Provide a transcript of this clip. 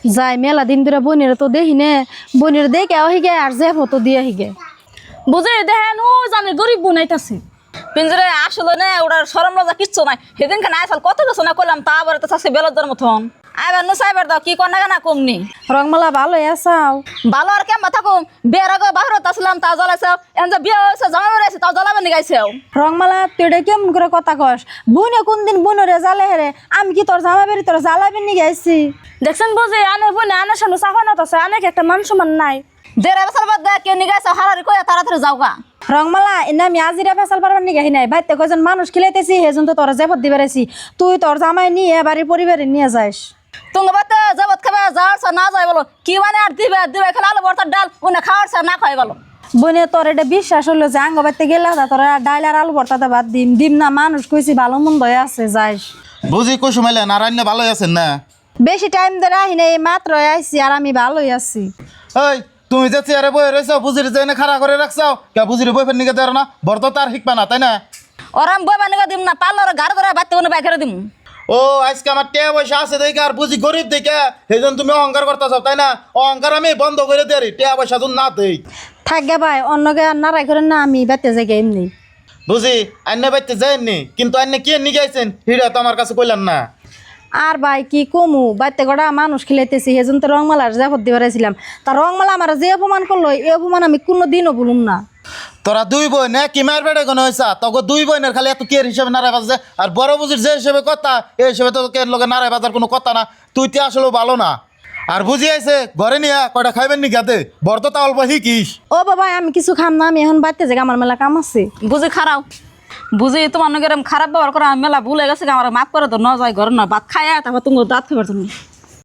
যাই মেলা দিন ধরে বোনের তো দেখি নে বোনের দেখে হিগে আর যে ফটো দিয়ে হিগে বুঝে দেখেন ও জানে গরিব বোনাইতাছে পিঞ্জরে আসলে না ওটার সরম লজা কিচ্ছু নাই সেদিন খানে আইসাল কত কিছু না করলাম তা আবার তো চাষে বেলদের মতন আইবার নো সাইবার দাও কি কর না কেনা কমনি রংমালা ভালো আসাও ভালো আর কেমন থাকুম বিয়ের আগে বাহিরত আসলাম তা জ্বলাইছাও এখন যে বিয়ে হয়েছে জামা বেড়াইছে তাও জ্বলাবে নিগাইছেও রংমালা তুই এটা কেমন করে কথা কস বোনে কোনদিন বোনরে জ্বালে হেরে আমি কি তোর জামা বেরি তোর জ্বালাবি নি গাইছি দেখছেন বুঝে আনে বোনে আনের সামনে সাফানত আছে অনেক একটা মান সম্মান নাই দেড় বছর বাদ কে নিগাইছে হারারি কয়ে তাড়াতাড়ি যাওগা রংমালা এনে আমি আজিরা ফেসাল পারবার নি গাহি নাই ভাইতে কয়জন মানুষ খিলাইতেছি হেজন তো তোর জেফত দিবে রাইছি তুই তোর জামাই নিয়ে বাড়ির পরিবারে নিয়ে যাস তুমি বাতে জবত খাবে যাওয়ার না যাই বলো কি মানে আর দিবে দিবে খেলে আলু ভর্তার ডাল উনি খাওয়ার না খাই বলো বোনে তোর এটা বিশ্বাস হলো যে আঙ্গ বাড়িতে গেলে তোরা ডাইল আর আলু ভর্তাতে বাদ দিম না মানুষ কইছি ভালো মন্দ আছে যাইস বুঝি কুসুমাইলে নারায়ণ ভালোই আছেন না বেশি টাইম ধরে আহি নাই মাত্র আইছি আর আমি ভালোই আছি ওই তুমি যে চেয়ারে বয়ে রয়েছো বুঝির যে খাড়া করে রাখছো কে বুঝির বই ফের নিকে দেয় না বর্ত তার শিখবা না তাই না ওরাম বই বানিয়ে দিম না পার্লার গাড়ি ধরে বাড়তে কোনো বাইকেরে দিম ও আজকে আমার টেয়া পয়সা আছে দেখে আর বুঝি গরিব দেখে সেই জন্য তুমি অহংকার করতেছ তাই না অহংকার আমি বন্ধ করে দেরি টেয়া পয়সা যদি না দেই থাকবে ভাই অন্যকে আর নারাই করেন না আমি বাড়তে যাই এমনি বুঝি আন্য বাইতে যায়নি কিন্তু আন্য কি নিয়ে গেছেন হিরা তো আমার কাছে কইলেন না আর ভাই কি কমু বাড়তে কটা মানুষ খেলাইতেছি সেজন তো রংমালার জাফত দিয়ে বেড়াইছিলাম তা রংমালা আমার যে অপমান করলো এই অপমান আমি কোনো দিনও বলুম না তোরা দুই বোন না কি মার বেড়ে কোনো হয়েছা তোকে দুই বোনের খালি এত কেয়ার হিসেবে নারায় বাজছে আর বড় বুঝির যে হিসেবে কথা এই হিসেবে তো কে লোকে নারায় বাজার কোনো কথা না তুই তো আসলে ভালো না আর বুঝি আইছে ঘরে নিয়ে কয়টা খাইবেন নি গাতে বর্ত তা অল্প শিখিস ও বাবা আমি কিছু খাম না আমি এখন বাড়তে যাই আমার মেলা কাম আছে বুঝি খারাপ বুঝি তোমার নগেরম খারাপ ব্যবহার করা মেলা ভুলে গেছে আমার মাফ করে তো ন যায় ঘরে না ভাত খায় তারপর তুমি দাঁত খাবার তুমি